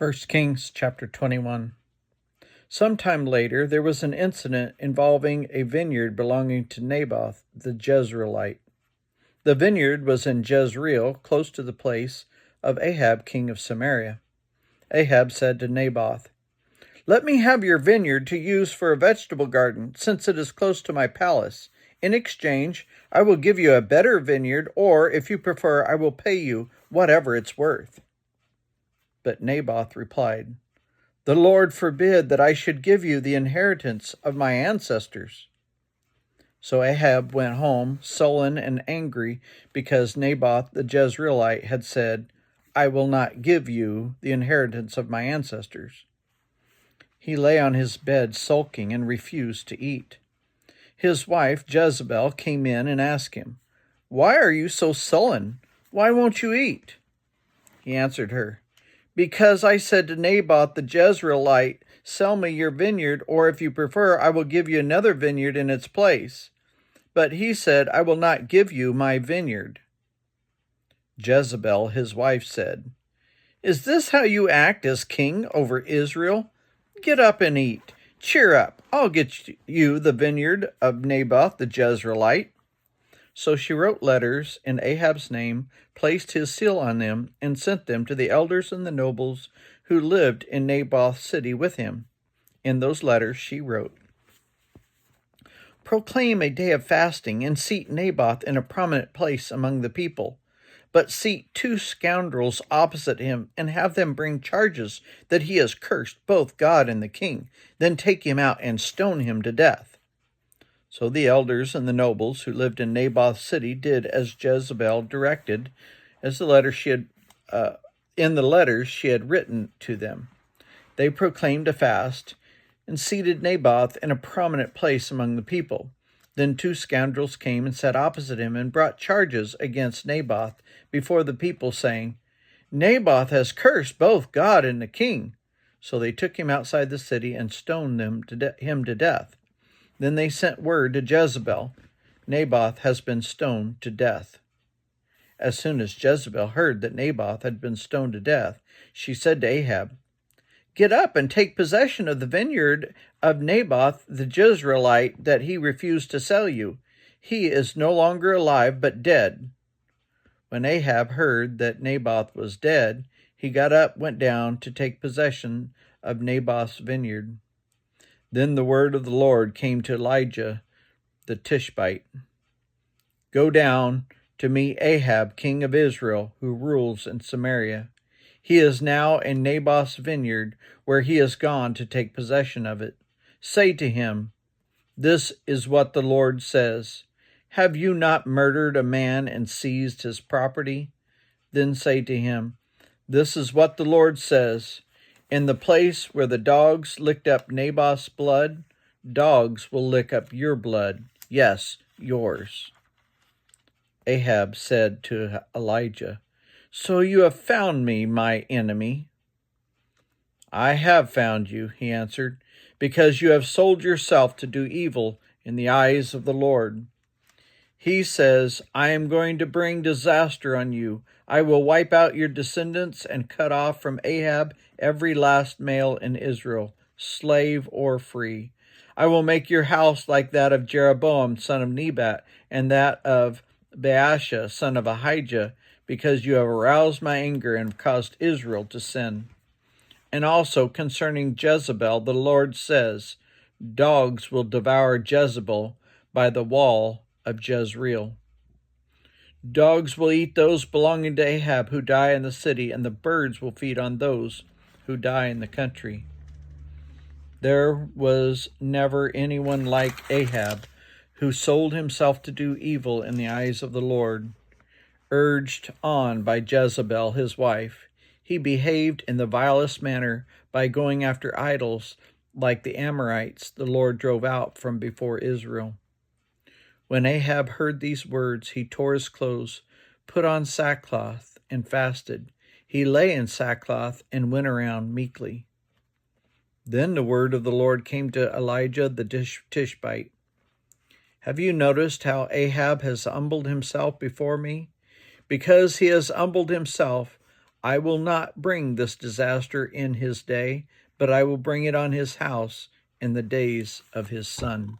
1 Kings chapter 21. Sometime later, there was an incident involving a vineyard belonging to Naboth the Jezreelite. The vineyard was in Jezreel, close to the place of Ahab, king of Samaria. Ahab said to Naboth, "Let me have your vineyard to use for a vegetable garden, since it is close to my palace. In exchange, I will give you a better vineyard, or, if you prefer, I will pay you whatever it's worth." But Naboth replied, "The Lord forbid that I should give you the inheritance of my ancestors." So Ahab went home, sullen and angry, because Naboth the Jezreelite had said, "I will not give you the inheritance of my ancestors." He lay on his bed sulking and refused to eat. His wife Jezebel came in and asked him, "Why are you so sullen? Why won't you eat?" He answered her, "Because I said to Naboth the Jezreelite, 'Sell me your vineyard, or if you prefer, I will give you another vineyard in its place.' But he said, 'I will not give you my vineyard.'" Jezebel, his wife, said, "Is this how you act as king over Israel? Get up and eat. Cheer up. I'll get you the vineyard of Naboth the Jezreelite." So she wrote letters in Ahab's name, placed his seal on them, and sent them to the elders and the nobles who lived in Naboth's city with him. In those letters she wrote, "Proclaim a day of fasting and seat Naboth in a prominent place among the people. But seat 2 scoundrels opposite him and have them bring charges that he has cursed both God and the king. Then take him out and stone him to death." So the elders and the nobles who lived in Naboth's city did as Jezebel directed, as the letter in the letters she had written to them. They proclaimed a fast and seated Naboth in a prominent place among the people. Then 2 scoundrels came and sat opposite him and brought charges against Naboth before the people, saying, "Naboth has cursed both God and the king." So they took him outside the city and stoned him to death. Then they sent word to Jezebel, "Naboth has been stoned to death." As soon as Jezebel heard that Naboth had been stoned to death, she said to Ahab, "Get up and take possession of the vineyard of Naboth the Jezreelite that he refused to sell you. He is no longer alive, but dead." When Ahab heard that Naboth was dead, he got up, went down to take possession of Naboth's vineyard. Then the word of the Lord came to Elijah the Tishbite. "Go down to meet Ahab, king of Israel, who rules in Samaria. He is now in Naboth's vineyard, where he has gone to take possession of it. Say to him, 'This is what the Lord says. Have you not murdered a man and seized his property?' Then say to him, 'This is what the Lord says. In the place where the dogs licked up Naboth's blood, dogs will lick up your blood. Yes, yours." Ahab said to Elijah, "So you have found me, my enemy." "I have found you," he answered, "because you have sold yourself to do evil in the eyes of the Lord. He says, 'I am going to bring disaster on you. I will wipe out your descendants and cut off from Ahab every last male in Israel, slave or free. I will make your house like that of Jeroboam, son of Nebat, and that of Baasha, son of Ahijah, because you have aroused my anger and caused Israel to sin.' And also concerning Jezebel, the Lord says, 'Dogs will devour Jezebel by the wall of Jezreel. Dogs will eat those belonging to Ahab who die in the city, and the birds will feed on those who die in the country.' There was never anyone like Ahab, who sold himself to do evil in the eyes of the Lord. Urged on by Jezebel, his wife, he behaved in the vilest manner by going after idols like the Amorites the Lord drove out from before Israel. When Ahab heard these words, he tore his clothes, put on sackcloth, and fasted. He lay in sackcloth and went around meekly. Then the word of the Lord came to Elijah the Tishbite. "Have you noticed how Ahab has humbled himself before me? Because he has humbled himself, I will not bring this disaster in his day, but I will bring it on his house in the days of his son.